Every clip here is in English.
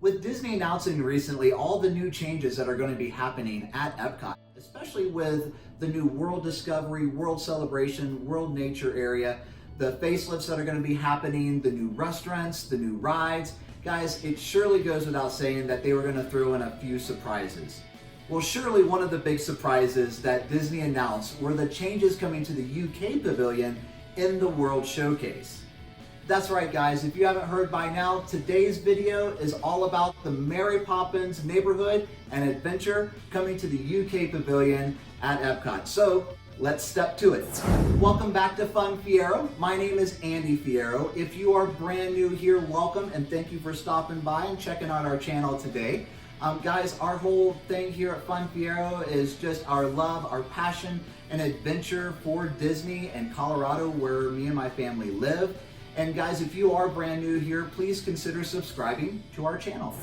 With Disney announcing recently all the new changes that are going to be happening at EPCOT, especially with the new World Discovery, World Celebration, World Nature area, the facelifts that are going to be happening, the new restaurants, the new rides, guys, it surely goes without saying that they were going to throw in a few surprises. Well, surely one of the big surprises that Disney announced were the changes coming to the UK Pavilion in the World Showcase. That's right, guys, if you haven't heard by now, today's video is all about the Mary Poppins neighborhood and adventure coming to the UK Pavilion at EPCOT. So let's step to it. Welcome back to Fun Fierro. My name is Andy Fierro. If you are brand new here, welcome and thank you for stopping by and checking out our channel today. Guys, our whole thing here at Fun Fierro is just our love, our passion, and adventure for Disney and Colorado, where me and my family live. And guys, if you are brand new here, please consider subscribing to our channel.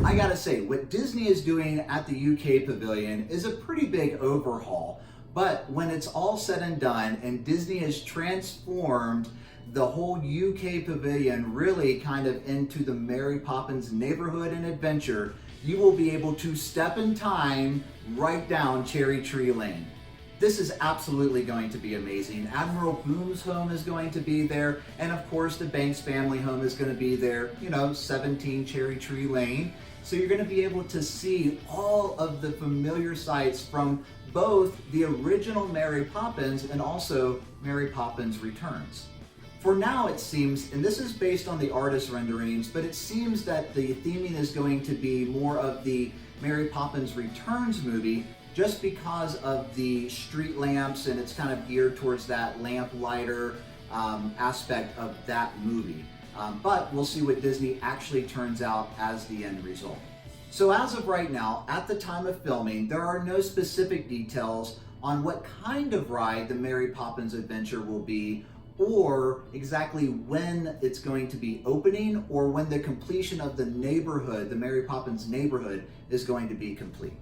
I gotta say, what Disney is doing at the UK Pavilion is a pretty big overhaul. But when it's all said and done and Disney has transformed the whole UK Pavilion really kind of into the Mary Poppins neighborhood and adventure, you will be able to step in time right down Cherry Tree Lane. This is absolutely going to be amazing. Admiral Boom's home is going to be there, and of course the Banks family home is going to be there, 17 Cherry Tree Lane. So you're going to be able to see all of the familiar sights from both the original Mary Poppins and also Mary Poppins Returns. For now it seems, and this is based on the artist renderings, but it seems that the theming is going to be more of the Mary Poppins Returns movie, just because of the street lamps, and it's kind of geared towards that lamplighter aspect of that movie. But we'll see what Disney actually turns out as the end result. So as of right now, at the time of filming, there are no specific details on what kind of ride the Mary Poppins adventure will be, or exactly when it's going to be opening, or when the completion of the neighborhood, the Mary Poppins neighborhood, is going to be complete.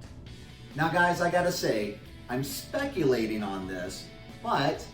Now guys, I gotta say, I'm speculating on this, but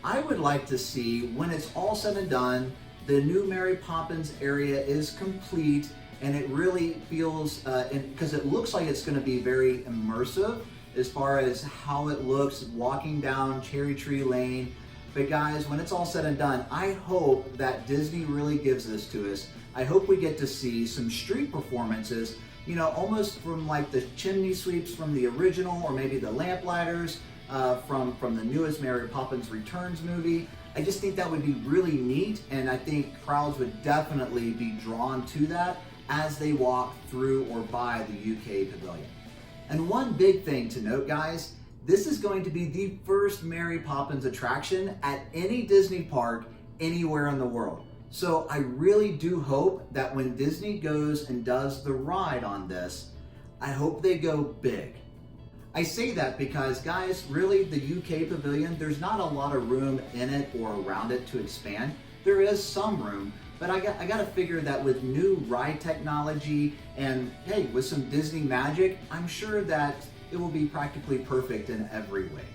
I would like to see, when it's all said and done, the new Mary Poppins area is complete, and it really feels, because it looks like it's gonna be very immersive as far as how it looks walking down Cherry Tree Lane. But guys, when it's all said and done, I hope that Disney really gives this to us. I hope we get to see some street performances, almost from like the chimney sweeps from the original, or maybe the lamplighters from the newest Mary Poppins Returns movie. I just think that would be really neat, and I think crowds would definitely be drawn to that as they walk through or by the UK Pavilion. And one big thing to note, guys, this is going to be the first Mary Poppins attraction at any Disney park anywhere in the world. So I really do hope that when Disney goes and does the ride on this, I hope they go big. I say that because, guys, really the UK Pavilion, there's not a lot of room in it or around it to expand. There is some room, but I got to figure that with new ride technology and, hey, with some Disney magic, I'm sure that it will be practically perfect in every way.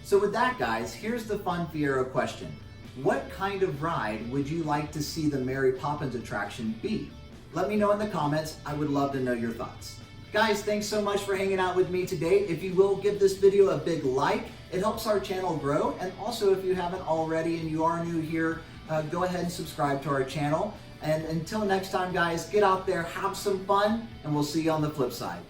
So with that, guys, here's the Fun Fierro question. What kind of ride would you like to see the Mary Poppins attraction be? Let me know in the comments. I would love to know your thoughts. Guys, thanks so much for hanging out with me today. If you will give this video a big like, it helps our channel grow. And also, if you haven't already and you are new here, go ahead and subscribe to our channel. And until next time, guys, get out there, have some fun, and we'll see you on the flip side.